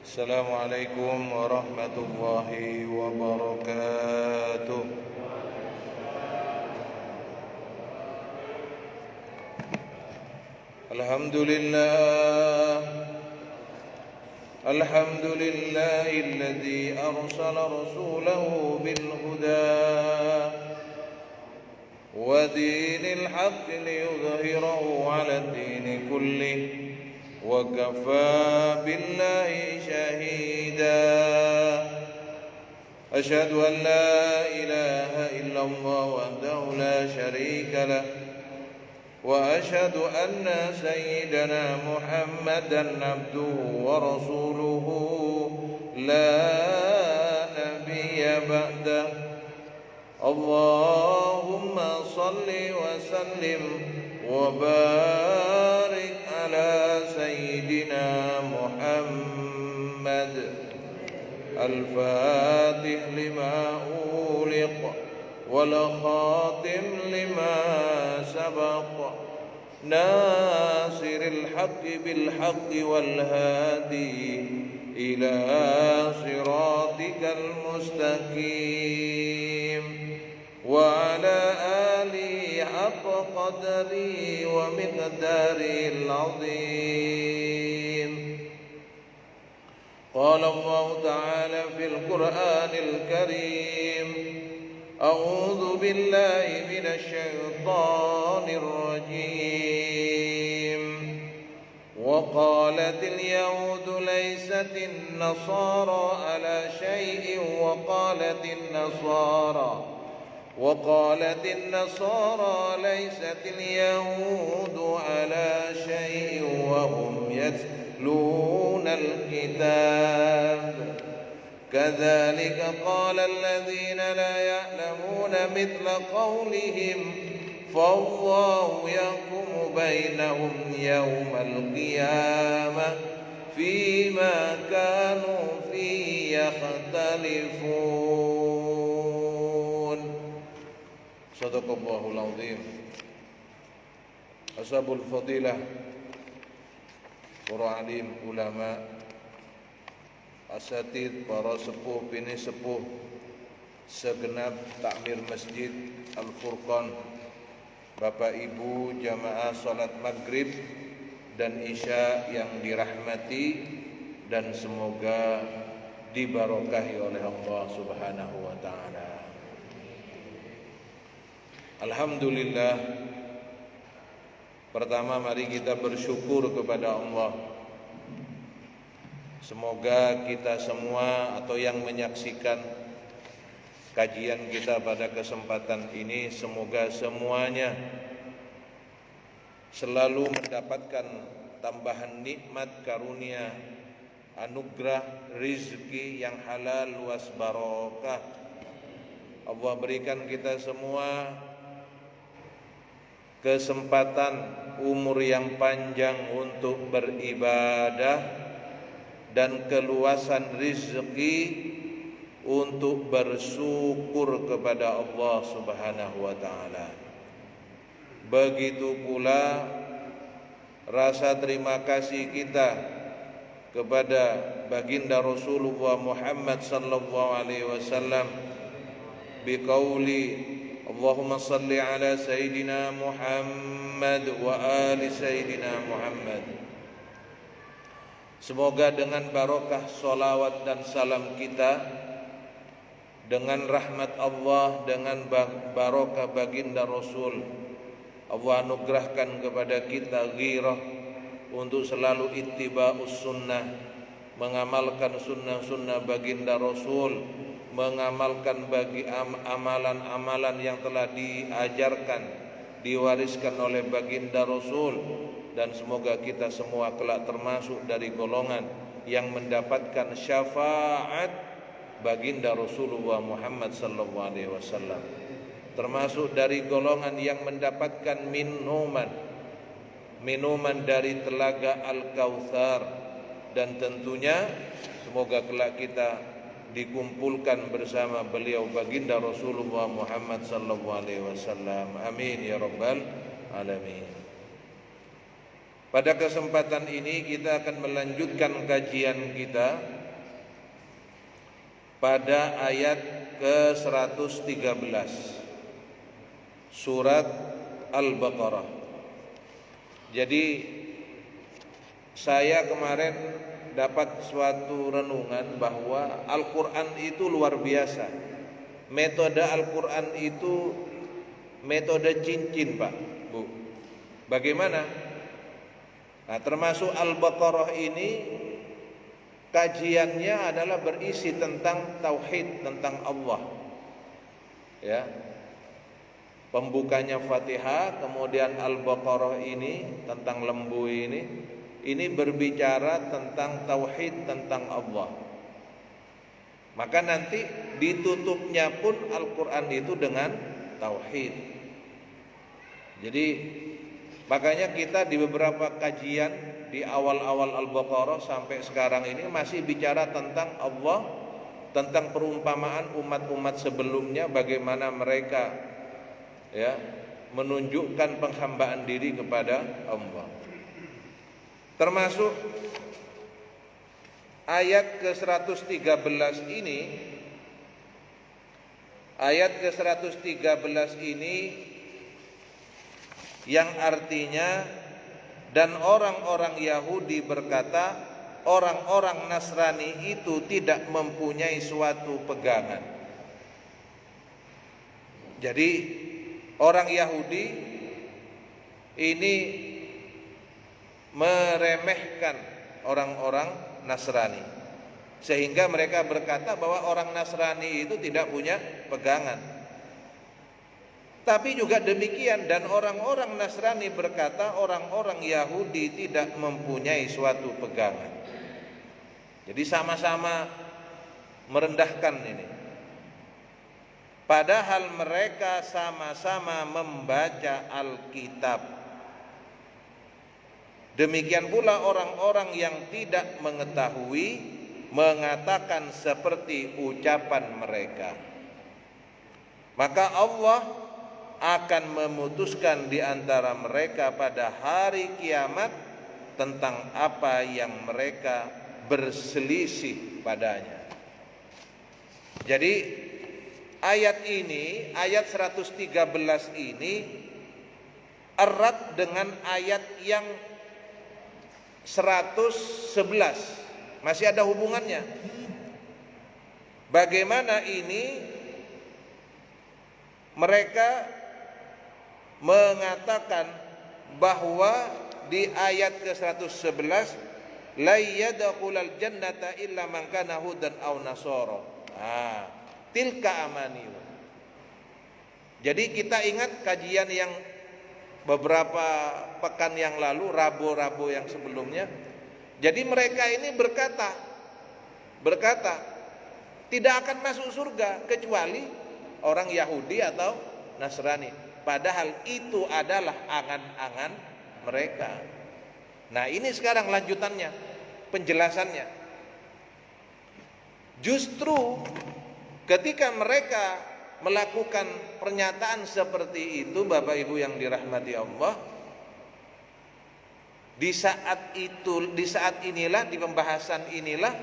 Assalamualaikum warahmatullahi wabarakatuh. Alhamdulillahilladzi arsala rasulahu bil huda wa dinil haqqi liyudhhirahu 'alad dini kullih wa kafaa billahi shahida. Asyhadu an la ilaha illallah wahdahu la syarika lah wa asyhadu anna sayyidana Muhammadan abduhu wa rasuluhu la nabiyya ba'dah. Allahumma salli wa sallim wa barik ala sayyidina Muhammad al-fatih lima uliq wal khatim lima sabaq nasiril haqqi bil haqqi wal hadi ila siratikal mustaqim wa ala alihi haqqa qadri wa miqdaril azim. Qala Allah ta'ala fil Qur'anil Karim, a'udzu billahi minasy syaithanir rajim. Wa qalatil yahudu laysatin nasara ala syai'in wa وقالت النصارى ليست اليهود على شيء وهم يتلون الكتاب كذلك قال الذين لا يعلمون مثل قولهم فالله يحكم بينهم يوم القيامة فيما كانوا فيه يختلفون. Sadaqallahul azim. Ashabul fadilah, para alim, ulama, asatid, para sepuh, bini sepuh, segenap takmir masjid Al-Furqan, Bapak Ibu jamaah salat maghrib dan isya yang dirahmati dan semoga dibarokahi oleh Allah Subhanahu wa ta'ala. Alhamdulillah. Pertama mari kita bersyukur kepada Allah. Semoga kita semua atau yang menyaksikan kajian kita pada kesempatan ini, semoga semuanya selalu mendapatkan tambahan nikmat karunia, anugerah rizki yang halal luas barokah. Allah berikan kita semua kesempatan umur yang panjang untuk beribadah dan keluasan rizki untuk bersyukur kepada Allah Subhanahu wa ta'ala. Begitu pula rasa terima kasih kita kepada baginda Rasulullah Muhammad sallallahu alaihi wasallam biqauli Allahumma salli ala Sayyidina Muhammad wa ali Sayyidina Muhammad. Semoga dengan barokah salawat dan salam kita, dengan rahmat Allah, dengan barokah baginda Rasul, Allah anugerahkan kepada kita ghirah untuk selalu ittiba'us sunnah, mengamalkan sunnah-sunnah baginda Rasul, mengamalkan bagi amalan-amalan yang telah diajarkan, diwariskan oleh baginda Rasul, dan semoga kita semua kelak termasuk dari golongan yang mendapatkan syafaat baginda Rasulullah Muhammad sallallahu alaihi wasallam, termasuk dari golongan yang mendapatkan minuman dari telaga Al-Kautsar, dan tentunya semoga kelak kita dikumpulkan bersama beliau baginda Rasulullah Muhammad sallallahu alaihi wasallam. Amin ya rabbal alamin. Pada kesempatan ini kita akan melanjutkan kajian kita pada ayat ke-113 surat Al-Baqarah. Jadi saya kemarin dapat suatu renungan bahwa Al-Quran itu luar biasa. Metode Al-Quran itu metode cincin, Pak, Bu. Bagaimana? Nah, termasuk Al-Baqarah ini kajiannya adalah berisi tentang tauhid, tentang Allah. Ya. Pembukanya Fatihah, kemudian Al-Baqarah ini tentang lembu ini berbicara tentang tauhid, tentang Allah. Maka nanti ditutupnya pun Al-Quran itu dengan tauhid. Jadi makanya kita di beberapa kajian di awal-awal Al-Baqarah sampai sekarang ini masih bicara tentang Allah, tentang perumpamaan umat-umat sebelumnya, bagaimana mereka ya menunjukkan penghambaan diri kepada Allah. Termasuk ayat ke-113 ini, ayat ke-113 ini yang artinya, dan orang-orang Yahudi berkata, orang-orang Nasrani itu tidak mempunyai suatu pegangan. Jadi orang Yahudi ini meremehkan orang-orang Nasrani, sehingga mereka berkata bahwa orang Nasrani itu tidak punya pegangan. Tapi juga demikian, dan orang-orang Nasrani berkata orang-orang Yahudi tidak mempunyai suatu pegangan. Jadi sama-sama merendahkan ini. Padahal mereka sama-sama membaca Alkitab. Demikian pula orang-orang yang tidak mengetahui mengatakan seperti ucapan mereka. Maka Allah akan memutuskan di antara mereka pada hari kiamat tentang apa yang mereka berselisih padanya. Jadi ayat ini, ayat 113 ini erat dengan ayat yang 111, masih ada hubungannya. Bagaimana ini mereka mengatakan bahwa di ayat ke-111 la yadkhulul jannata illa man kana hudan aw nasara. Tilka amaniyu. Jadi kita ingat kajian yang beberapa pekan yang lalu, Rabu-Rabu yang sebelumnya. Jadi mereka ini berkata tidak akan masuk surga kecuali orang Yahudi atau Nasrani. Padahal itu adalah angan-angan mereka. Nah, ini sekarang lanjutannya, penjelasannya. Justru ketika mereka melakukan pernyataan seperti itu, Bapak Ibu yang dirahmati Allah, di saat inilah, di pembahasan inilah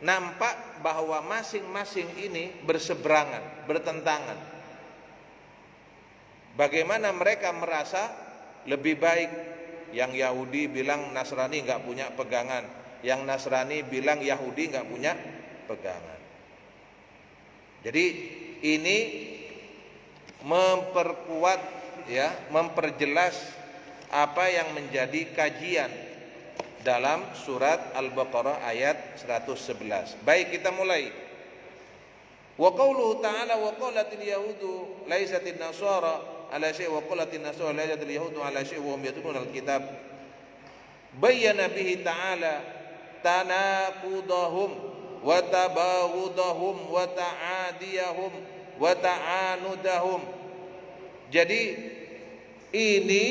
nampak bahwa masing-masing ini berseberangan, bertentangan. Bagaimana mereka merasa lebih baik, yang Yahudi bilang Nasrani nggak punya pegangan, yang Nasrani bilang Yahudi nggak punya pegangan. Jadi ini memperkuat ya, memperjelas apa yang menjadi kajian dalam surat Al-Baqarah ayat 111. Baik, kita mulai. Wa qauluhu ta'ala wa qalatil yahudu laisatin nasara ala syai' wa qalatin nasara laisatil yahudu ala syai' wa hum yatluna al-kitab. Bayyana bihi ta'ala tanaqudahum wa tabaghudahum wa ta'adiyahum wa ta'anudahum. Jadi ini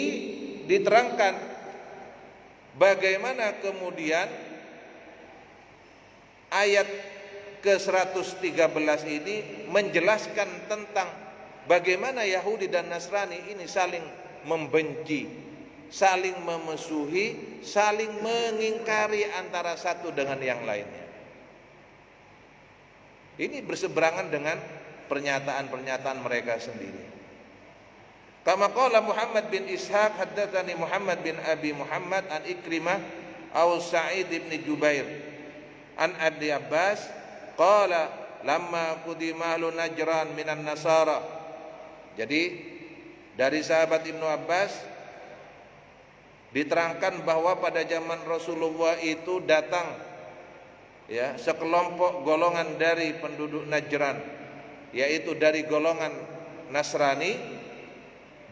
diterangkan bagaimana kemudian ayat ke-113 ini menjelaskan tentang bagaimana Yahudi dan Nasrani ini saling membenci, saling memusuhi, saling mengingkari antara satu dengan yang lainnya. Ini berseberangan dengan pernyataan-pernyataan mereka sendiri. Kama qala Muhammad bin Ishaq haddatsani Muhammad bin Abi Muhammad an Ikrimah aw Sa'id bin Jubair an Abi Abbas qala lamma qudima ahlu Najran minan Nasara. Jadi dari sahabat Ibnu Abbas diterangkan bahwa pada zaman Rasulullah itu datang sekelompok golongan dari penduduk Najran, yaitu dari golongan Nasrani,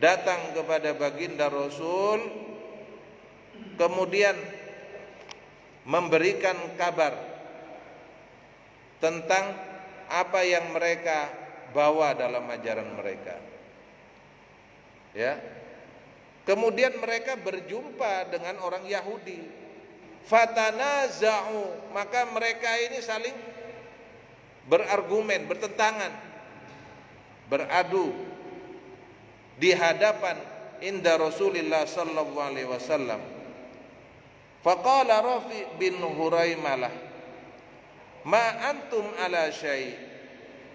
datang kepada baginda Rasul, kemudian memberikan kabar tentang apa yang mereka bawa dalam ajaran mereka. Kemudian mereka berjumpa dengan orang Yahudi. Fatanaza'u, maka mereka ini saling berargumen, bertentangan, beradu di hadapan inda Rasulullah sallallahu alaihi wasallam. Faqala Rafi bin Huraimalah, ma antum ala syai'.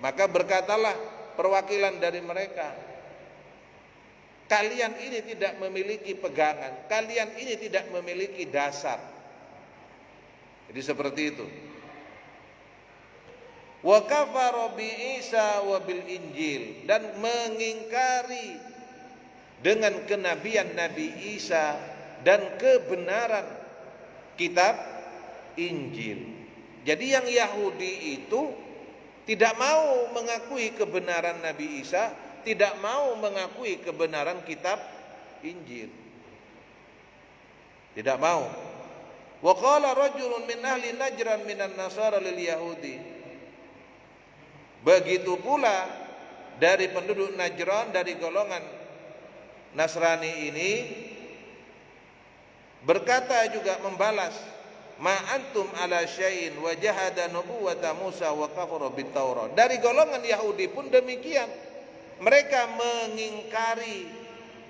Maka berkatalah perwakilan dari mereka, kalian ini tidak memiliki pegangan, kalian ini tidak memiliki dasar. Jadi seperti itu. Wa kafara bi Isa wa bil Injil, dan mengingkari dengan kenabian Nabi Isa dan kebenaran kitab Injil. Jadi yang Yahudi itu tidak mau mengakui kebenaran Nabi Isa, tidak mau mengakui kebenaran kitab Injil. Tidak mau. Wa qala rajulun min ahli Najran minan Nasara lil Yahudi. Begitu pula dari penduduk Najran, dari golongan Nasrani ini berkata juga, membalas, ma antum ala syai'in wa jahada nubuwata Musa wa kafara bit Taurat. Dari golongan Yahudi pun demikian. Mereka mengingkari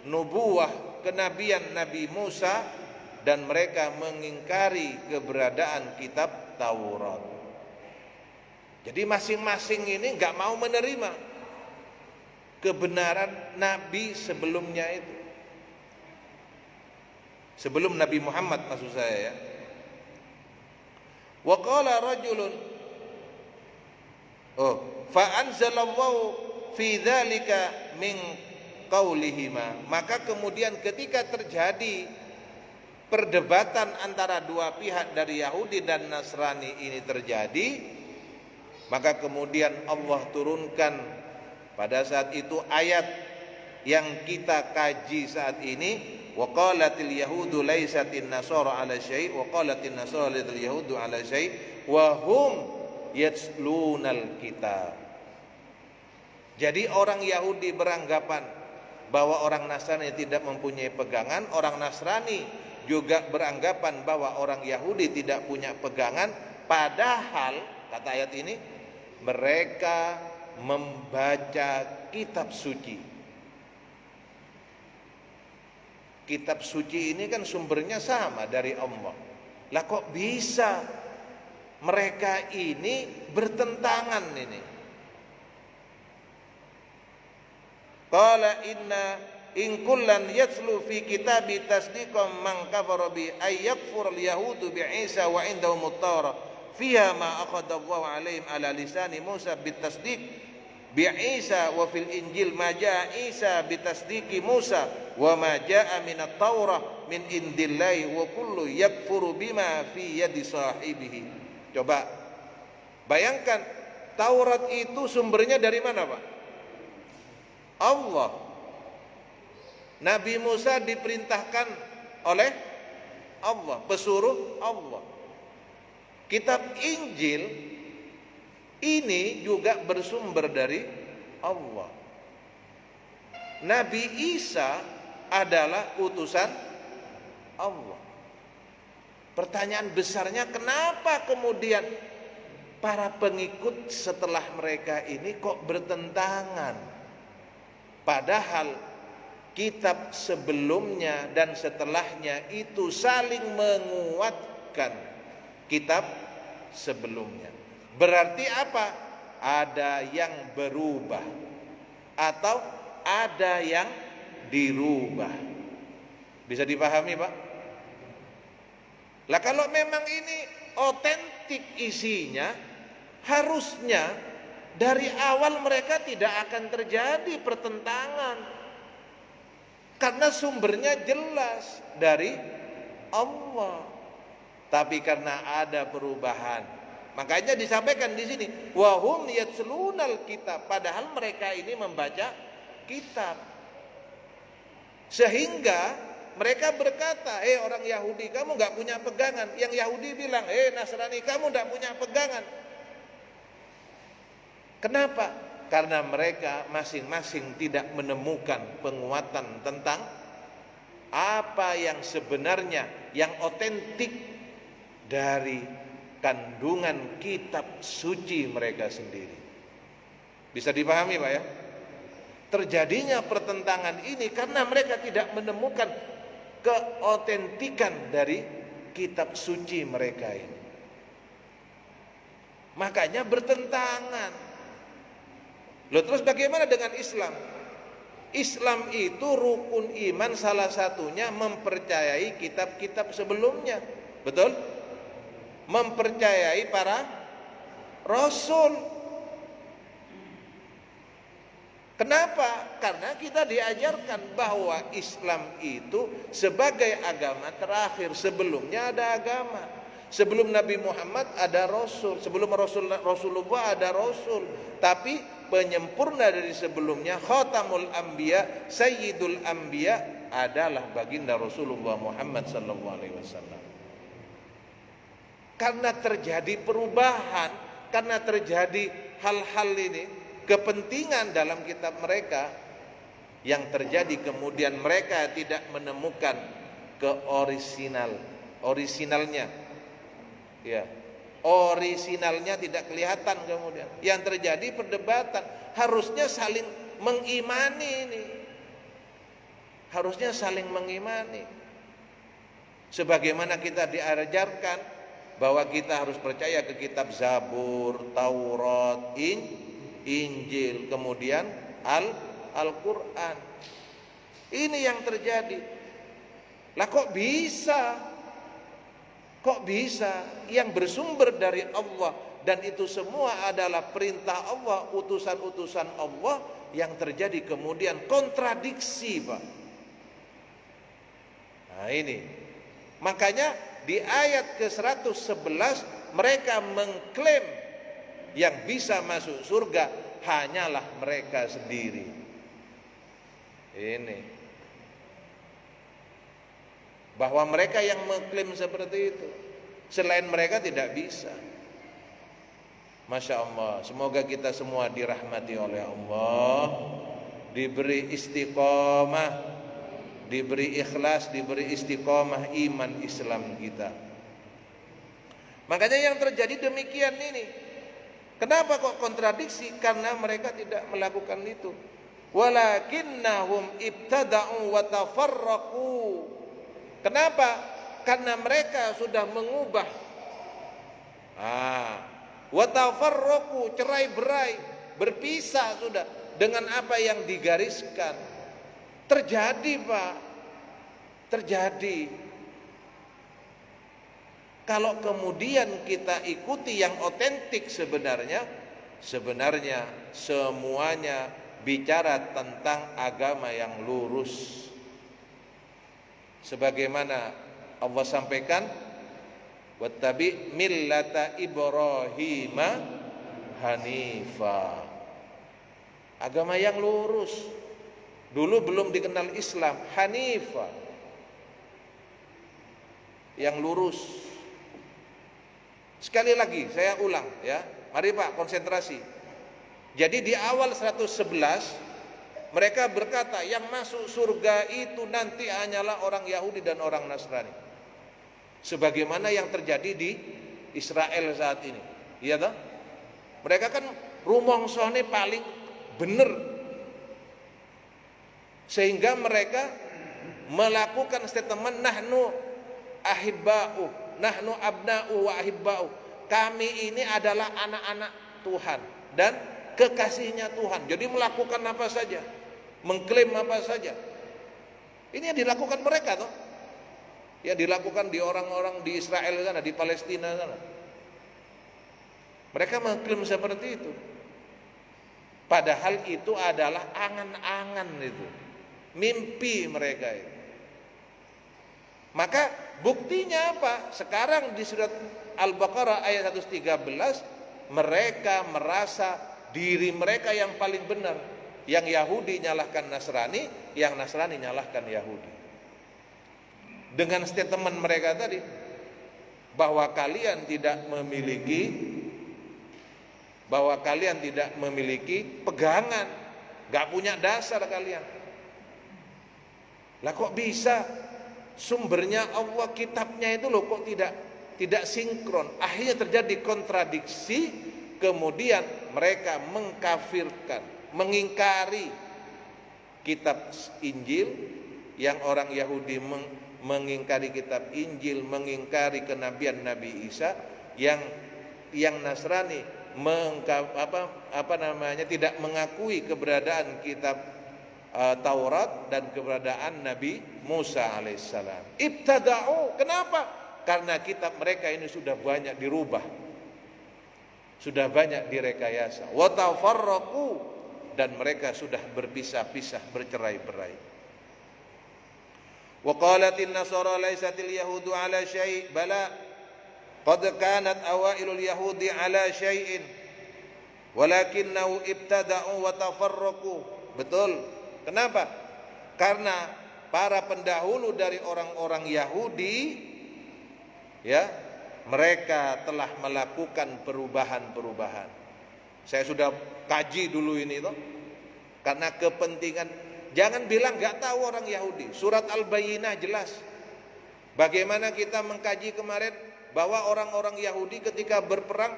nubuwah, kenabian Nabi Musa, dan mereka mengingkari keberadaan kitab Taurat. Jadi masing-masing ini enggak mau menerima kebenaran Nabi sebelumnya itu. Sebelum Nabi Muhammad maksud saya ya. Wa qala rajulun, fa anzalallahu fi dzalika min qaulihima. Maka kemudian ketika terjadi perdebatan antara dua pihak dari Yahudi dan Nasrani ini terjadi, maka kemudian Allah turunkan pada saat itu ayat yang kita kaji saat ini, wa qalatil yahudu laisatin nasara ala syai' wa qalatin nasara laisatil yahudu ala syai' wa hum yatslunal kitab. Jadi orang Yahudi beranggapan bahwa orang Nasrani tidak mempunyai pegangan, orang Nasrani juga beranggapan bahwa orang Yahudi tidak punya pegangan, padahal kata ayat ini mereka membaca kitab suci. Kitab suci ini kan sumbernya sama dari Allah. Lah kok bisa mereka ini bertentangan ini? Qala inna in kullan yatslu fi kitabi tasdiqan man kafara bi ay yakfur al yahudu bi Isa wa indahum at-Taurah fiha ma akhadha Allah alaihim ala lisani Musa bit tasdiq bi Isa wa fil Injil ma jaa Isa bi tasdiqi Musa wa ma jaa min at-Taurah min indillahi wa kullu yakfuru bima fi yadi sahibihi. Coba bayangkan, Taurat itu sumbernya dari mana, Pak? Allah. Nabi Musa diperintahkan oleh Allah, pesuruh Allah. Kitab Injil ini juga bersumber dari Allah. Nabi Isa adalah utusan Allah. Pertanyaan besarnya, kenapa kemudian para pengikut setelah mereka ini kok bertentangan? Padahal kitab sebelumnya dan setelahnya itu saling menguatkan kitab sebelumnya. Berarti apa? ada yang berubah atau ada yang dirubah. Bisa dipahami, Pak? Lah kalau memang ini otentik isinya, harusnya dari awal mereka tidak akan terjadi pertentangan, karena sumbernya jelas dari Allah. Tapi karena ada perubahan, makanya disampaikan di sini wahum yatslunal kitab, padahal mereka ini membaca kitab. Sehingga mereka berkata, orang Yahudi, kamu nggak punya pegangan. Yang Yahudi bilang, Nasrani, kamu nggak punya pegangan. Kenapa? Karena mereka masing-masing tidak menemukan penguatan tentang apa yang sebenarnya, yang otentik dari kandungan kitab suci mereka sendiri. Bisa dipahami, Pak ya? Terjadinya pertentangan ini karena mereka tidak menemukan keotentikan dari kitab suci mereka ini. Makanya bertentangan. Loh, terus bagaimana dengan Islam? Islam itu rukun iman salah satunya mempercayai kitab-kitab sebelumnya. Betul? Mempercayai para rasul. Kenapa? Karena kita diajarkan bahwa Islam itu sebagai agama terakhir. Sebelumnya ada agama. Sebelum Nabi Muhammad ada Rasul. Sebelum Rasulullah ada Rasul. Tapi penyempurna dari sebelumnya, Khatamul Anbiya, Sayyidul Anbiya adalah baginda Rasulullah Muhammad SAW. Karena terjadi perubahan, karena terjadi hal-hal ini, kepentingan dalam kitab mereka, yang terjadi kemudian mereka tidak menemukan orisinalnya, ya, orisinalnya tidak kelihatan. Kemudian yang terjadi perdebatan. Harusnya saling mengimani ini, harusnya saling mengimani. Sebagaimana kita diajarkan bahwa kita harus percaya ke kitab Zabur, Taurat, Injil, kemudian Al-Quran. Ini yang terjadi. Lah kok bisa yang bersumber dari Allah, dan itu semua adalah perintah Allah, utusan-utusan Allah, yang terjadi kemudian kontradiksi, Pak. Nah ini, makanya di ayat ke-111 mereka mengklaim yang bisa masuk surga hanyalah mereka sendiri. Ini bahwa mereka yang mengklaim seperti itu, selain mereka tidak bisa. Masya Allah. Semoga kita semua dirahmati oleh Allah, diberi istiqomah, diberi ikhlas, diberi istiqomah iman Islam kita. Makanya yang terjadi demikian ini. Kenapa kok kontradiksi? Karena mereka tidak melakukan itu. Walakinnahum ibtada'u wa tafarraqu. Kenapa? Karena mereka sudah mengubah. Wa tafarraqu, cerai-berai, berpisah sudah dengan apa yang digariskan. Terjadi, Pak. Terjadi. Kalau kemudian kita ikuti yang otentik, sebenarnya semuanya bicara tentang agama yang lurus. Sebagaimana Allah sampaikan, wattabi millata Ibrahim hanifa. Agama yang lurus. Dulu belum dikenal Islam, hanifa. Yang lurus. Sekali lagi saya ulang ya. Mari Pak, konsentrasi. Jadi di awal 111 mereka berkata yang masuk surga itu nanti hanyalah orang Yahudi dan orang Nasrani. Sebagaimana yang terjadi di Israel saat ini. Iya toh? Mereka kan rumongsone paling benar. Sehingga mereka melakukan statement nahnu ahibba'u, nahnu abna'u wa ahibba'u. Kami ini adalah anak-anak Tuhan. dan kekasihnya Tuhan. Jadi melakukan apa saja, mengklaim apa saja. Ini yang dilakukan mereka toh. Yang dilakukan di orang-orang di Israel sana, di Palestina sana. Mereka mengklaim seperti itu. Padahal itu adalah angan-angan itu. Mimpi mereka itu. Maka buktinya apa? Sekarang di surat Al-Baqarah ayat 113, mereka merasa diri mereka yang paling benar. Yang Yahudi nyalahkan Nasrani, yang Nasrani nyalahkan Yahudi. Dengan statement mereka tadi, bahwa kalian tidak memiliki pegangan, gak punya dasar kalian. Lah kok bisa? Sumbernya Allah, kitabnya itu loh kok tidak sinkron. Akhirnya terjadi kontradiksi, kemudian mereka mengkafirkan, mengingkari kitab Injil, yang orang Yahudi mengingkari kitab Injil, mengingkari kenabian Nabi Isa, yang Nasrani tidak mengakui keberadaan kitab Taurat dan keberadaan Nabi Musa alaihissalam. Ibtada'u, kenapa? Karena kitab mereka ini sudah banyak dirubah, sudah banyak direkayasa. Wa tafarraqu, dan mereka sudah berpisah-pisah, bercerai-berai. Wa qalatin nasara laisatil yahudu ala syai' bala qad kanat awailul yahudi ala syai'in walakinnahu ibtada'u wa tafarraqu. Betul. Kenapa? Karena para pendahulu dari orang-orang Yahudi, ya, mereka telah melakukan perubahan-perubahan. Saya sudah kaji dulu ini toh, karena kepentingan. Jangan bilang nggak tahu orang Yahudi. Surat Al-Bayyinah jelas. Bagaimana kita mengkaji kemarin bahwa orang-orang Yahudi ketika berperang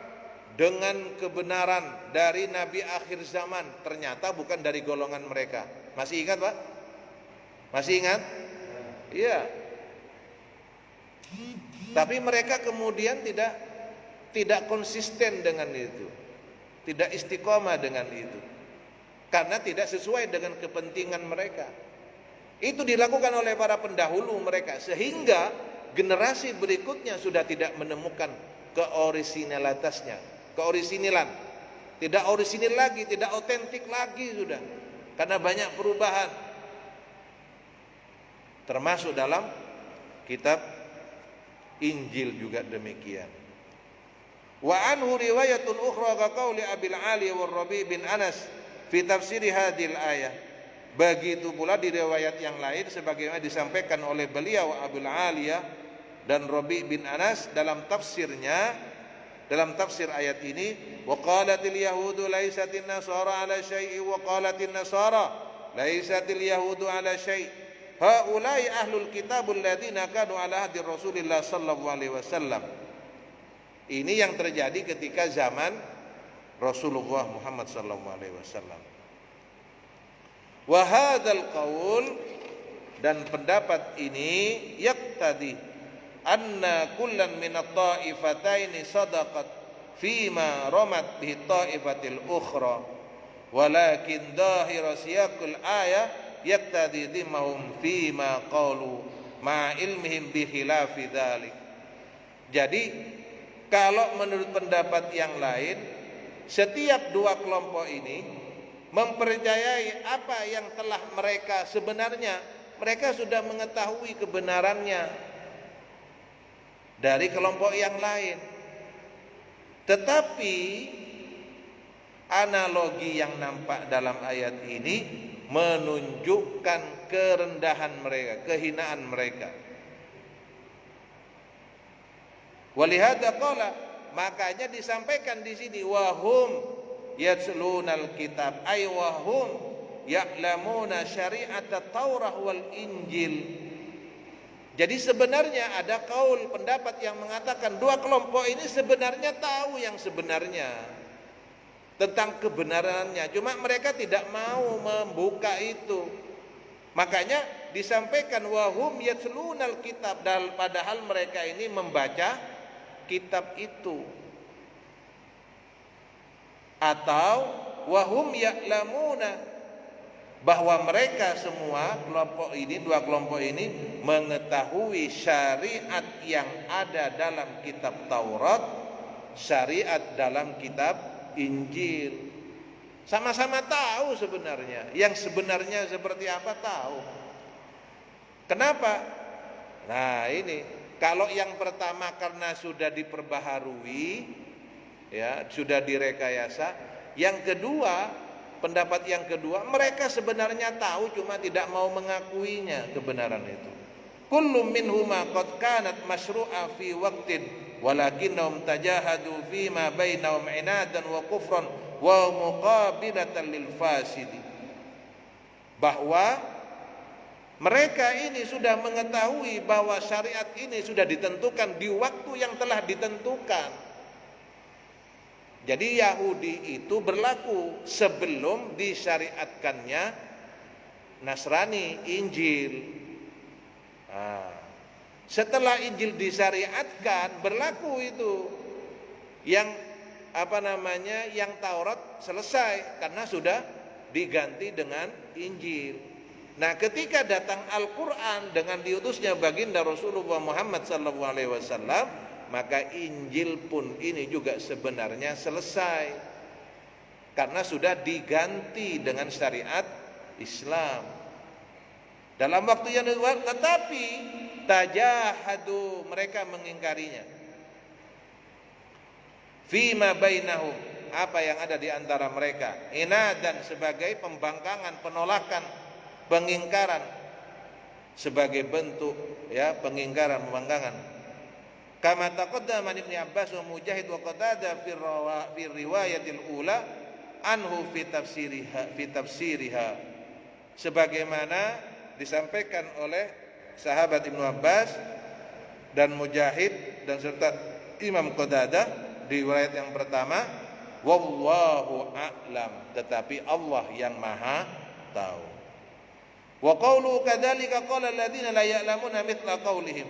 dengan kebenaran dari Nabi akhir zaman, ternyata bukan dari golongan mereka. Masih ingat Pak? Masih ingat? Iya. Tapi mereka kemudian tidak konsisten dengan itu, tidak istiqomah dengan itu, karena tidak sesuai dengan kepentingan mereka. Itu dilakukan oleh para pendahulu mereka, sehingga generasi berikutnya sudah tidak menemukan keorisinalitasnya, keorisinelan, tidak orisinil lagi, tidak otentik lagi sudah, karena banyak perubahan, termasuk dalam kitab Injil juga demikian. Wa anhu riwayatun ukhra ka qauli Abil Ali wa Rabi bin Anas fi tafsir hadhil ayah. Begitu pula di riwayat yang lain sebagaimana disampaikan oleh beliau Abil Aliyah dan Rabi bin Anas dalam tafsirnya, dalam tafsir ayat ini, wa qalatil yahudu laisatin nasara ala syai'i wa qalatin nasara laisatil yahudu ala syai'. Haulai ahlul kitabul ladzina kanu ala hadi Rasulillah sallallahu alaihi wasallam. Ini yang terjadi ketika zaman Rasulullah Muhammad sallallahu alaihi wasallam. Wa hadzal qaul, dan pendapat ini, yaqtadi anna kullan min at-ta'ifataini sadaqat fima ramat bihi ta'ifatil ukhra, walakin dhahir siyaqul ayah yaqtadi dhimmahum fima qalu ma ilmihim bi khilafi dzalik. Jadi kalau menurut pendapat yang lain, setiap dua kelompok ini mempercayai apa yang telah mereka sebenarnya, mereka sudah mengetahui kebenarannya dari kelompok yang lain. Tetapi analogi yang nampak dalam ayat ini menunjukkan kerendahan mereka, kehinaan mereka. Walihada qala, makanya disampaikan di sini wahum yatslunal kitab, ay wahum ya'lamuna syari'at Taurah wal Injil. Jadi sebenarnya ada kaul pendapat yang mengatakan dua kelompok ini sebenarnya tahu yang sebenarnya tentang kebenarannya, cuma mereka tidak mau membuka itu. Makanya disampaikan wahum yatslunal kitab, padahal mereka ini membaca kitab itu. atau wahum ya'lamuna, bahwa mereka semua dua kelompok ini mengetahui syariat yang ada dalam kitab Taurat, syariat dalam kitab Injil. Sama-sama tahu sebenarnya, yang sebenarnya seperti apa tahu. Kenapa? Nah ini, kalau yang pertama karena sudah diperbaharui, ya sudah direkayasa. Yang kedua, pendapat yang kedua, mereka sebenarnya tahu cuma tidak mau mengakuinya kebenaran itu. Kullu minhuma qad kanat masyru'a fi waqtin walakinnahum tajahadu fi ma bainahum inadan wa kufran wa muqabilatan lil fasidi. Bahwa mereka ini sudah mengetahui bahwa syariat ini sudah ditentukan di waktu yang telah ditentukan. Jadi Yahudi itu berlaku sebelum disyariatkannya Nasrani, Injil. Nah, setelah Injil disyariatkan berlaku itu yang yang Taurat selesai karena sudah diganti dengan Injil. Nah, ketika datang Al-Qur'an dengan diutusnya baginda Rasulullah Muhammad SAW, maka Injil pun ini juga sebenarnya selesai karena sudah diganti dengan syariat Islam dalam waktu yang dekat. Tetapi tajahadu, mereka mengingkarinya. Fima bainahum, apa yang ada di antara mereka, inadan, sebagai pembangkangan, penolakan, pengingkaran, sebagai bentuk pengingkaran, pembangkangan. Kama taqaddama Ibnu Abbas wa Mujahid wa Qatadah fi riwayatil ula anhu fi tafsiriha, sebagaimana disampaikan oleh sahabat Ibnu Abbas dan Mujahid dan serta Imam Qatadah di riwayat yang pertama, wallahu a'lam, tetapi Allah yang maha tahu. Wa qawlu kadzalika qala alladziina la ya'lamuna mithla qawlihim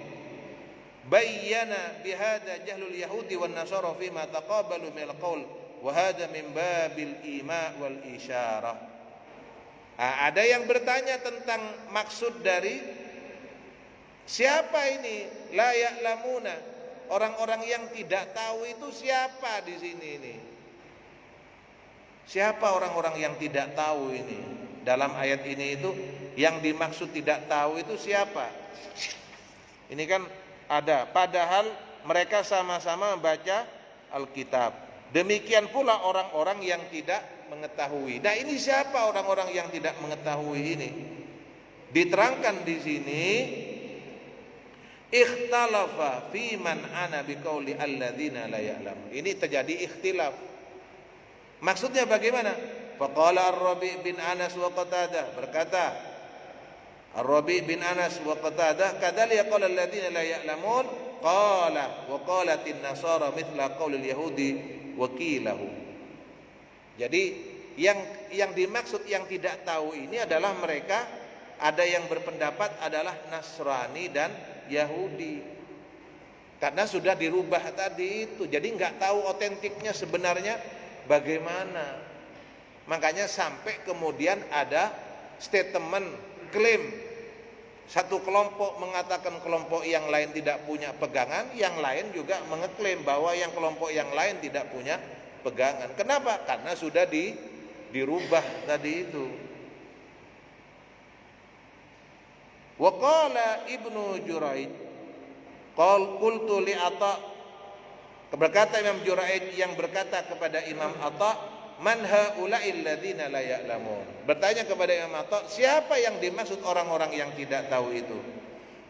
bayyana bihada jahlul yahudi wan nasara fima taqabalu min alqaul wa hada min babil ima wal isyarah. Ada yang bertanya tentang maksud dari siapa ini la ya'lamuna, orang-orang yang tidak tahu itu siapa di sini ini? Siapa orang-orang yang tidak tahu ini? Dalam ayat ini itu yang dimaksud tidak tahu itu siapa? Ini kan ada, padahal mereka sama-sama membaca Alkitab. Demikian pula orang-orang yang tidak mengetahui. Nah, ini siapa orang-orang yang tidak mengetahui ini? Diterangkan di sini, ikhtalafa fi man ana biqauli alladzina la ya'lamun. Ini terjadi ikhtilaf. Maksudnya bagaimana? Faqala Ar-Rabi' bin Anas wa Qatadah, berkata Ar-Rabi' bin Anas wa Qatadah, kadzalika qala alladziina la ya'lamun qala wa qalatin nasara mithla qaulil yahudi wa qilahu. Jadi yang dimaksud yang tidak tahu ini adalah mereka, ada yang berpendapat adalah Nasrani dan Yahudi. Karena sudah dirubah tadi itu. Jadi enggak tahu otentiknya sebenarnya bagaimana. Makanya sampai kemudian ada statement klaim, satu kelompok mengatakan kelompok yang lain tidak punya pegangan, yang lain juga mengeklaim bahwa yang kelompok yang lain tidak punya pegangan. Kenapa? Karena sudah dirubah tadi itu. Wa qala Ibnu Juraij, qultu li Atha, berkata Imam Juraij yang berkata kepada Imam Atha, man haula'il ladzina la ya'lamun. Bertanya kepada Imam Atha, siapa yang dimaksud orang-orang yang tidak tahu itu?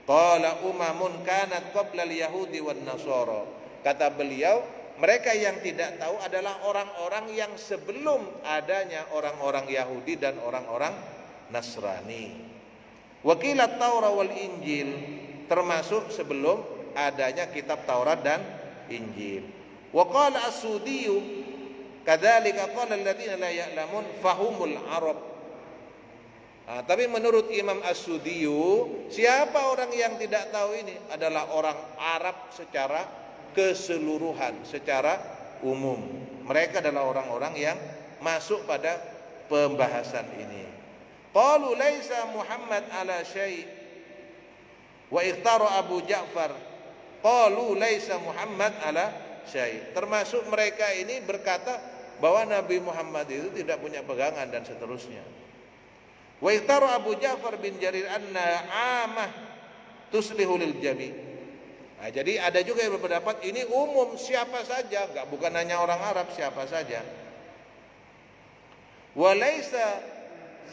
Qala umamun kanat qabla al-yahudi wan nasara. Kata beliau, mereka yang tidak tahu adalah orang-orang yang sebelum adanya orang-orang Yahudi dan orang-orang Nasrani. Wakilat Taurat wal Injil, termasuk sebelum adanya kitab Taurat dan Injil. Wa qala as-Sudiyyu kadzalika qala alladziina la ya'lamun fahumul Arab. Tapi menurut Imam As-Sudiyyu, siapa orang yang tidak tahu ini? Adalah orang Arab secara keseluruhan, secara umum. Mereka adalah orang-orang yang masuk pada pembahasan ini. Qalu laisa Muhammad ala syai' wa ikhtara Abu Ja'far qalu laisa Muhammad ala syai'. Termasuk mereka ini berkata bahwa Nabi Muhammad itu tidak punya pegangan dan seterusnya. Wa ikhtara Abu Ja'far bin Jarir anna amah tuslihu lil jami'. Nah, jadi ada juga yang berpendapat ini umum, siapa saja, bukan hanya orang Arab, siapa saja. Walaysa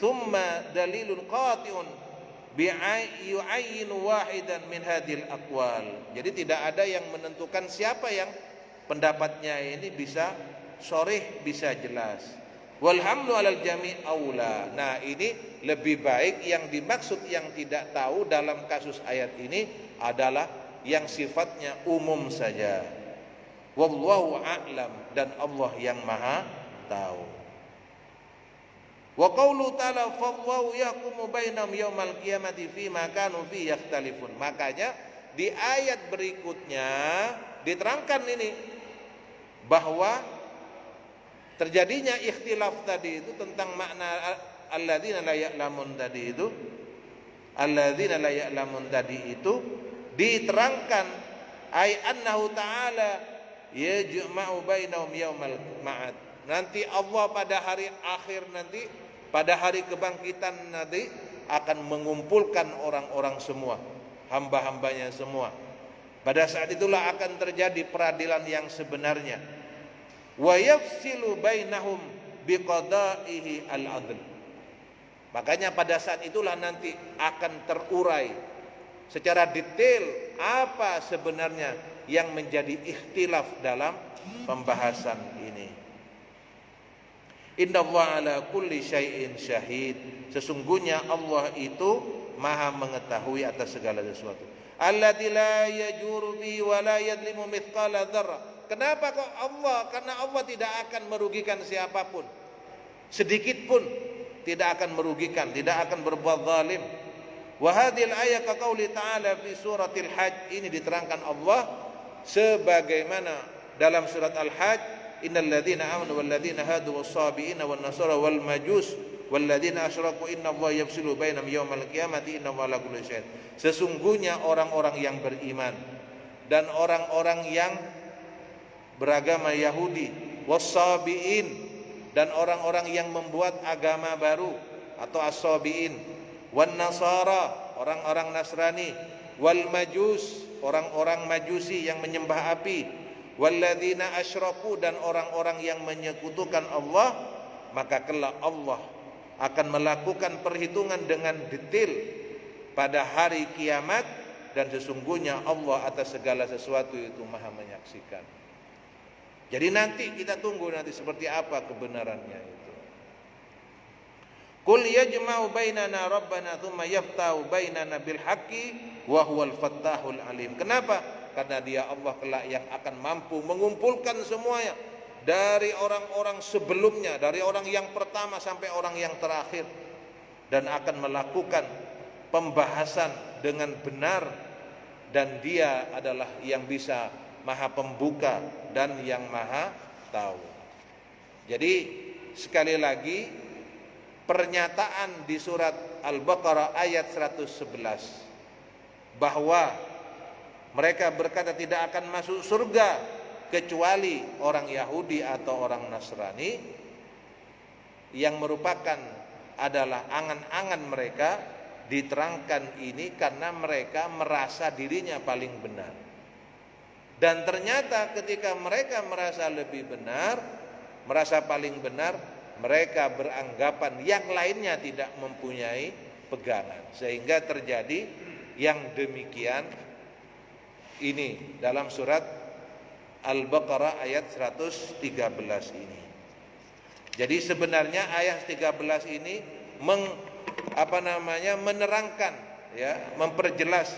thumma dalilun qati'un bi'ayyin wahidan min hadhil aqwal. Jadi tidak ada yang menentukan siapa yang pendapatnya ini bisa sharih, bisa jelas. Walhamlu alal jami' aula. Nah, ini lebih baik yang dimaksud yang tidak tahu dalam kasus ayat ini adalah yang sifatnya umum saja. Wallahu a'lam, dan Allah yang maha tahu. Wa qaulu ta'ala fallahu yahkumu bainahum yaumal qiyamati fima kanu fi yakhtalifun. Makanya di ayat berikutnya diterangkan ini bahwa terjadinya ikhtilaf tadi itu tentang makna alladzina la ya'lamun tadi itu, alladzina la ya'lamun tadi itu diterangkan ay annahu ta'ala yajma'u bainahum yaumal ma'ad. Nanti Allah pada hari akhir nanti, pada hari kebangkitan nanti akan mengumpulkan orang-orang semua, hamba-hambanya semua. Pada saat itulah akan terjadi peradilan yang sebenarnya. Wa yafsilu bainahum biqada'ihi al-'adl. Makanya pada saat itulah nanti akan terurai secara detail apa sebenarnya yang menjadi ikhtilaf dalam pembahasan ini. Innallaha ala kulli syai'in syahid. Sesungguhnya Allah itu maha mengetahui atas segala sesuatu. Alladzi la yajuru bi wa la yadlimu mithqala dzarrah. Kenapa kok Allah? Karena Allah tidak akan merugikan siapapun, sedikit pun tidak akan merugikan, tidak akan berbuat zalim. Wa hadhil ayat ka qauli ta'ala fi suratil Hajj. Ini diterangkan Allah sebagaimana dalam surat Al-Hajj, innal ladzina amanu wal ladzina hadu was-sabiina wan nasara wal majus wal ladzina asyraku innallaha yafsilu bainahum yaumal qiyamati innallaha ala kulli syai'in. Sesungguhnya orang-orang yang beriman dan orang-orang yang beragama Yahudi, was-sabiin, dan orang-orang yang membuat agama baru atau as-sabiin, wan nasara, orang-orang Nasrani, wal majus, orang-orang Majusi yang menyembah api, walladzina asyraku, dan orang-orang yang menyekutukan Allah, maka kelak Allah akan melakukan perhitungan dengan detail pada hari kiamat, dan sesungguhnya Allah atas segala sesuatu itu maha menyaksikan. Jadi nanti kita tunggu nanti seperti apa kebenarannya itu. Qul yajma'u bainana rabbana tsumma yaftahu bainana bil haqqi wa huwal fattahul alim. Kenapa? Karena dia Allah kelak yang akan mampu mengumpulkan semuanya, dari orang-orang sebelumnya, dari orang yang pertama sampai orang yang terakhir, dan akan melakukan pembahasan dengan benar, dan dia adalah yang bisa maha pembuka dan yang maha tahu. Jadi sekali lagi, pernyataan di surat Al-Baqarah ayat 111 bahwa mereka berkata tidak akan masuk surga kecuali orang Yahudi atau orang Nasrani, yang merupakan adalah angan-angan mereka, diterangkan ini karena mereka merasa dirinya paling benar. Dan ternyata ketika mereka merasa lebih benar, merasa paling benar, mereka beranggapan yang lainnya tidak mempunyai pegangan, sehingga terjadi yang demikian ini dalam surat Al-Baqarah ayat 113 ini. Jadi sebenarnya ayat 13 ini menerangkan, ya, memperjelas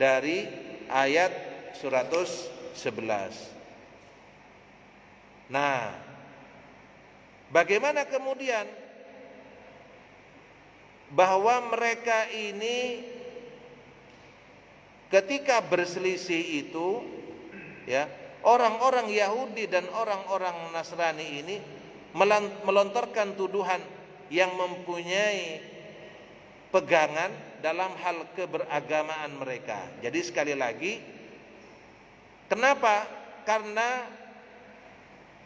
dari ayat 111. Nah, bagaimana kemudian bahwa mereka ini ketika berselisih itu, ya, orang-orang Yahudi dan orang-orang Nasrani ini melontarkan tuduhan yang mempunyai pegangan dalam hal keberagamaan mereka. Jadi sekali lagi, kenapa? Karena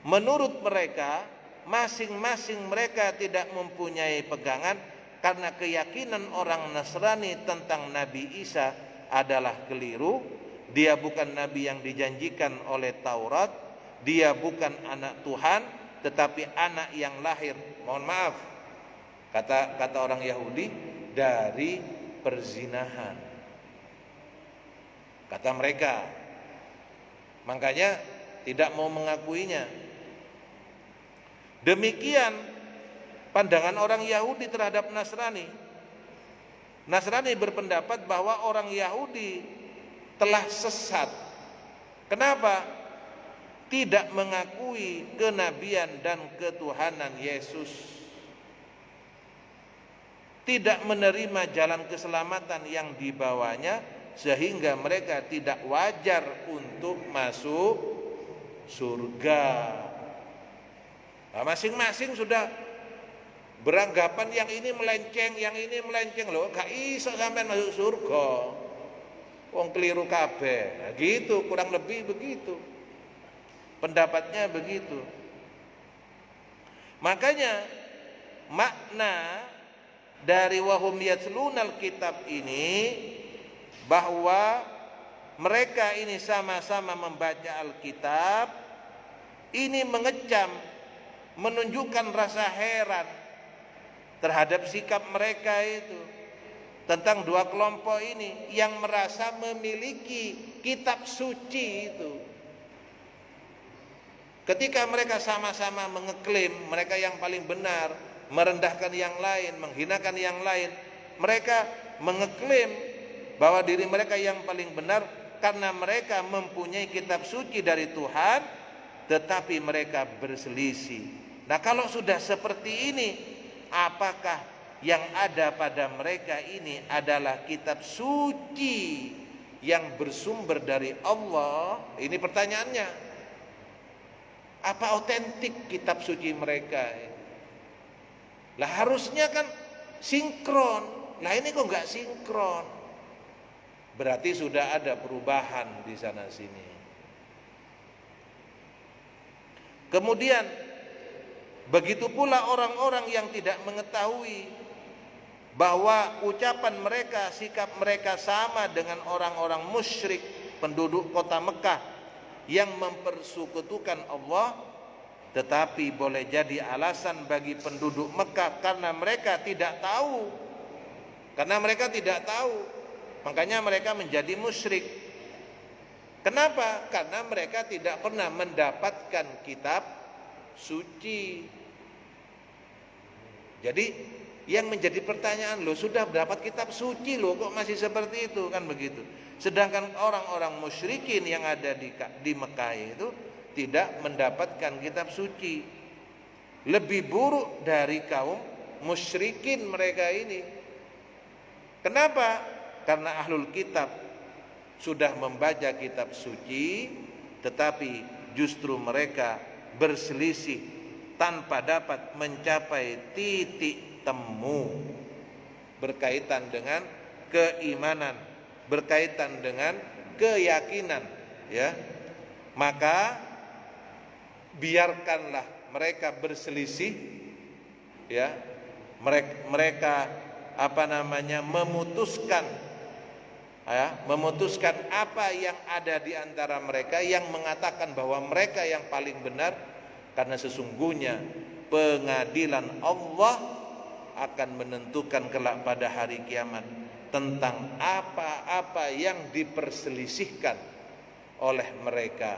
menurut mereka, masing-masing mereka tidak mempunyai pegangan, karena keyakinan orang Nasrani tentang Nabi Isa adalah keliru. Dia bukan Nabi yang dijanjikan oleh Taurat, dia bukan anak Tuhan, tetapi anak yang lahir, mohon maaf, kata orang Yahudi, dari perzinahan, kata mereka. Makanya tidak mau mengakuinya. Demikian pandangan orang Yahudi terhadap Nasrani. Nasrani berpendapat bahwa orang Yahudi telah sesat. Kenapa? Tidak mengakui kenabian dan ketuhanan Yesus, tidak menerima jalan keselamatan yang dibawanya, sehingga mereka tidak wajar untuk masuk surga. Nah, masing-masing sudah beranggapan yang ini melenceng loh, gak iso sampai masuk surga, wong keliru kabeh. Nah, gitu, kurang lebih begitu pendapatnya, begitu. Makanya makna dari wahum yatslunal kitab ini, bahwa mereka ini sama-sama membaca Alkitab, ini mengecam, menunjukkan rasa heran terhadap sikap mereka itu tentang dua kelompok ini yang merasa memiliki kitab suci itu. Ketika mereka sama-sama mengeklaim mereka yang paling benar, merendahkan yang lain, menghinakan yang lain, mereka mengeklaim bahwa diri mereka yang paling benar karena mereka mempunyai kitab suci dari Tuhan, tetapi mereka berselisih. Nah, kalau sudah seperti ini, apakah yang ada pada mereka ini adalah kitab suci yang bersumber dari Allah? Ini pertanyaannya. Apa otentik kitab suci mereka? Lah harusnya kan sinkron. Lah ini kok nggak sinkron? Berarti sudah ada perubahan di sana sini. Kemudian begitu pula orang-orang yang tidak mengetahui bahwa ucapan mereka, sikap mereka sama dengan orang-orang musyrik penduduk kota Mekah yang mempersekutukan Allah, tetapi boleh jadi alasan bagi penduduk Mekah karena mereka tidak tahu. Karena mereka tidak tahu, makanya mereka menjadi musyrik. Kenapa? Karena mereka tidak pernah mendapatkan kitab suci. Jadi yang menjadi pertanyaan, loh sudah dapat kitab suci loh kok masih seperti itu, kan begitu. Sedangkan orang-orang musyrikin yang ada di Mekah itu tidak mendapatkan kitab suci. Lebih buruk dari kaum musyrikin mereka ini. Kenapa? Karena ahlul kitab sudah membaca kitab suci, tetapi justru mereka berselisih tanpa dapat mencapai titik temu berkaitan dengan keimanan, berkaitan dengan keyakinan, ya. Maka biarkanlah mereka berselisih, ya. Mereka memutuskan, ya, memutuskan apa yang ada di antara mereka yang mengatakan bahwa mereka yang paling benar, karena sesungguhnya pengadilan Allah akan menentukan kelak pada hari kiamat tentang apa-apa yang diperselisihkan oleh mereka.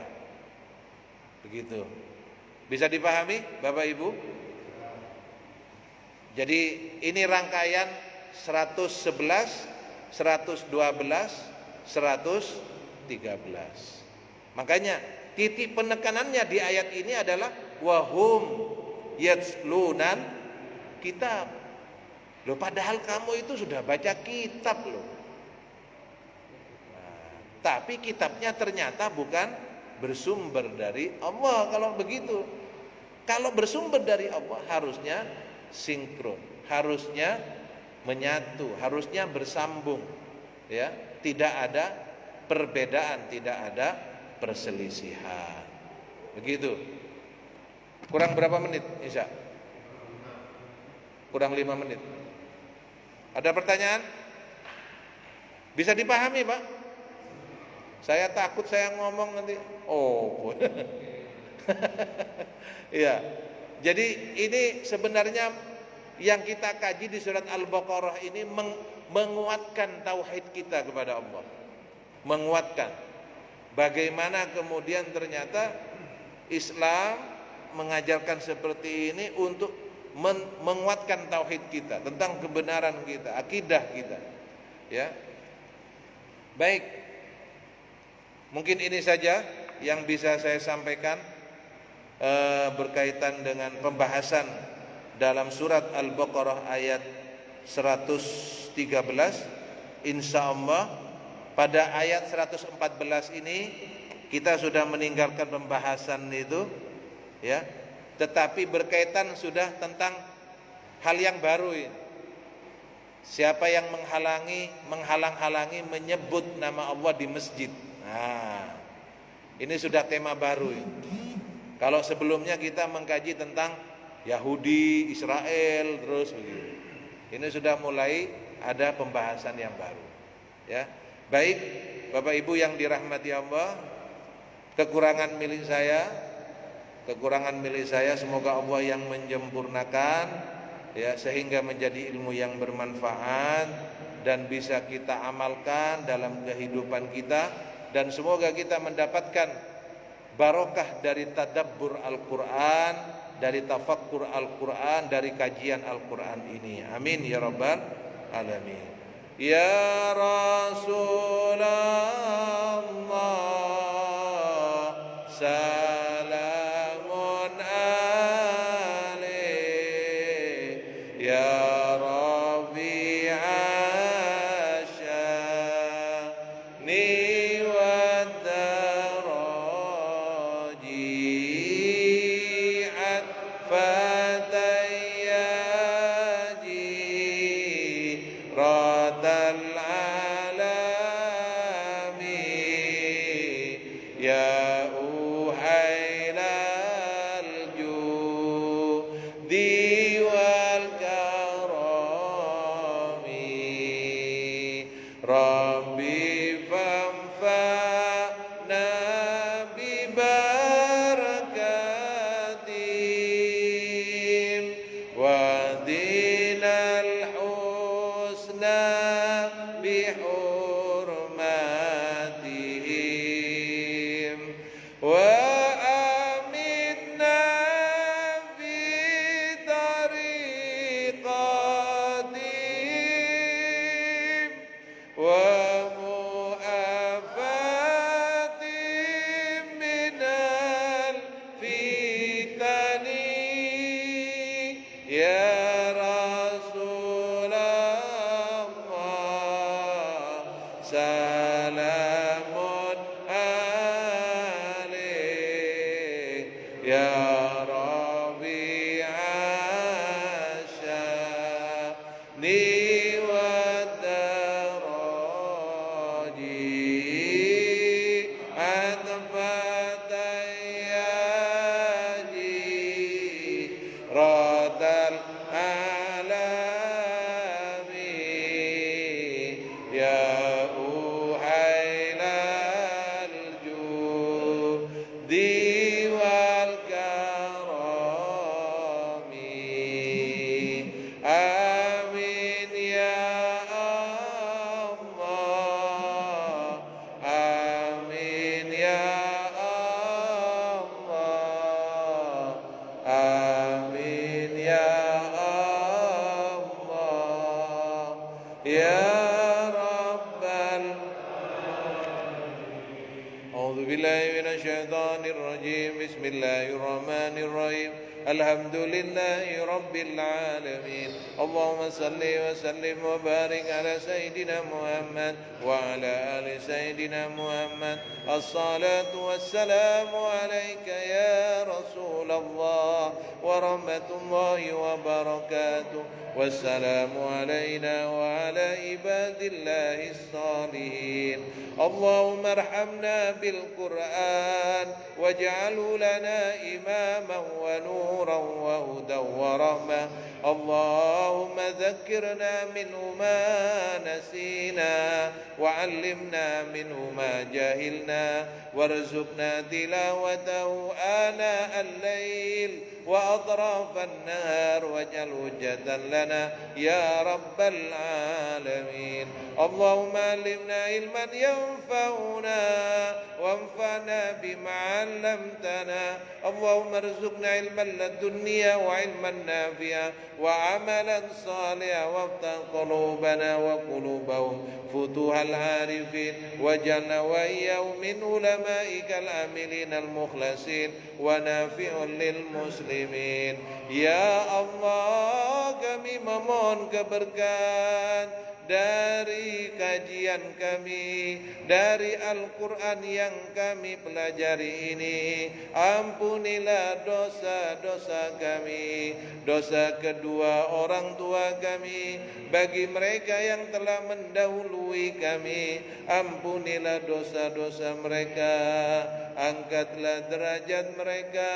Begitu. Bisa dipahami Bapak Ibu? Jadi ini rangkaian 111, 112, 113. Makanya titik penekanannya di ayat ini adalah wahum yatslunal kitab. Loh, padahal kamu itu sudah baca kitab loh. Nah, tapi kitabnya ternyata bukan bersumber dari Allah. Kalau begitu, kalau bersumber dari Allah harusnya sinkron, harusnya menyatu, harusnya bersambung, ya, tidak ada perbedaan, tidak ada perselisihan. Begitu. Kurang berapa menit, Isya? Kurang 5 menit. Ada pertanyaan? Bisa dipahami, Pak? Saya takut saya ngomong nanti. Oh. Iya. Jadi ini sebenarnya yang kita kaji di surat Al-Baqarah ini menguatkan tauhid kita kepada Allah. Menguatkan. Bagaimana kemudian ternyata Islam mengajarkan seperti ini untuk menguatkan tauhid kita, tentang kebenaran kita, akidah kita. Ya. Baik. Mungkin ini saja yang bisa saya sampaikan berkaitan dengan pembahasan dalam surat Al-Baqarah ayat 113. Insya Allah pada ayat 114 ini kita sudah meninggalkan pembahasan itu, ya. Tetapi berkaitan sudah tentang hal yang baru ini. Siapa yang menghalang-halangi menyebut nama Allah di masjid. Nah, ini sudah tema baru ini. Kalau sebelumnya kita mengkaji tentang Yahudi, Israel, terus begitu. Ini sudah mulai ada pembahasan yang baru. Ya, baik Bapak Ibu yang dirahmati Allah, kekurangan milik saya semoga Allah yang menyempurnakan, ya, sehingga menjadi ilmu yang bermanfaat dan bisa kita amalkan dalam kehidupan kita, dan semoga kita mendapatkan barokah dari tadabbur Al-Quran, dari tafakkur Al-Quran, dari kajian Al-Quran ini. Amin ya rabbal alamin. Ya Rasulullah, salamun alaik, ya Rabi'a sya'ni wa daraji'at fatayyaji radal alami, ya Rabbi famfa'na bibarakatim wa dinal husna bihurmatihim wa aminna fi tariqatihim wa mu'afatim minal fitani, ya Rasulullah, salamun alaik, ya Rabi'a sya'ni radal alami, ya uhailal judi wal karami. Amin ya Allah, amin ya Allah, amin ya Allah, ya Rabbal. A'udzu billahi minasy syaithanir rajim. Bismillahirrahmanirrahim. Alhamdulillahi Rabbil Alamin. Allahumma salli wa sallim wa barik ala Sayyidina Muhammad wa ala ali Sayyidina Muhammad. As-salatu wassalamu alayka ya Rasulullah wa rahmatullahi wa barakatuh. Wassalamu alayna wa ala ibadillahi salihin. Allahumma arhamna bil Qur'an waj'alhu lana imaman wa nuran wa hudan wa rahmah. Allahumma dhakkirna minhu ma nasina wa 'allimna minhu ma jahilna warzuqna tilawatahu ana al-lail wa atraf an-nahar waj'al hujjatan lana ya rabbal alamin. Allahumma 'allimna ilman yanfa'una wanfa'na bima 'allamtana. Allahumma arzuqna ilman ladunniya wa ilman nafi'a wa 'amalan salihan waftah qulubana wa qulubahum futuhal arifin waj'alna wa iyyahum min ulama'ikal amilin al-mukhlasin wa nafi'un lil muslimin. Ya Allah, kami memohon keberkahan dari kajian kami, dari Al-Quran yang kami pelajari ini. Ampunilah dosa-dosa kami, dosa kedua orang tua kami, bagi mereka yang telah mendahului kami. Ampunilah dosa-dosa mereka, angkatlah derajat mereka,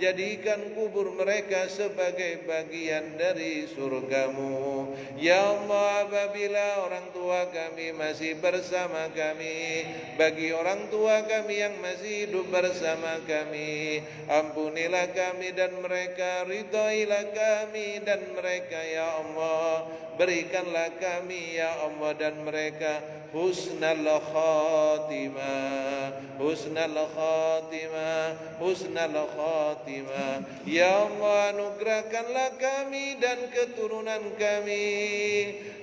jadikan kubur mereka sebagai bagian dari surgamu. Ya Allah, apabila orang tua kami masih bersama kami, bagi orang tua kami yang masih hidup bersama kami, ampunilah kami dan mereka, ridhoilah kami dan mereka ya Allah. Berikanlah kami ya Allah dan mereka husnal khatimah, husnal khatimah, husnal khatimah. Ya Allah, anugerahkanlah kami dan keturunan kami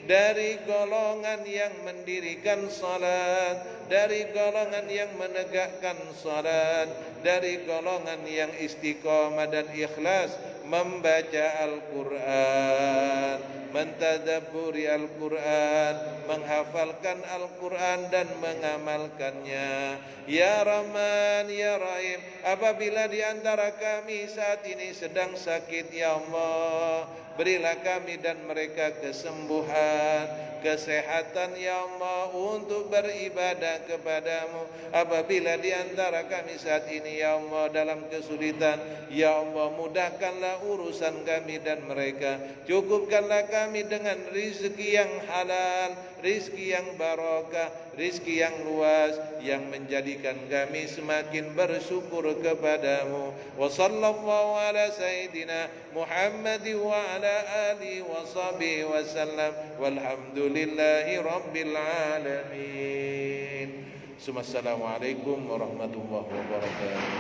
dari golongan yang mendirikan salat, dari golongan yang menegakkan salat, dari golongan yang istiqamah dan ikhlas membaca Al-Quran, mentadabburi Al-Quran, menghafalkan Al-Quran dan mengamalkannya. Ya Rahman, Ya Rahim, apabila di antara kami saat ini sedang sakit, Ya Allah, berilah kami dan mereka kesembuhan, kesehatan ya Allah untuk beribadah kepadamu. Apabila di antara kami saat ini ya Allah dalam kesulitan, ya Allah mudahkanlah urusan kami dan mereka. Cukupkanlah kami dengan rizki yang halal, rizki yang barakah, rizki yang luas, yang menjadikan kami semakin bersyukur kepadamu. Wa sallallahu ala sayyidina Muhammad wa ala alihi wa sahbihi wa sallam walhamdulillahi rabbil alamin. Assalamualaikum warahmatullahi wabarakatuh.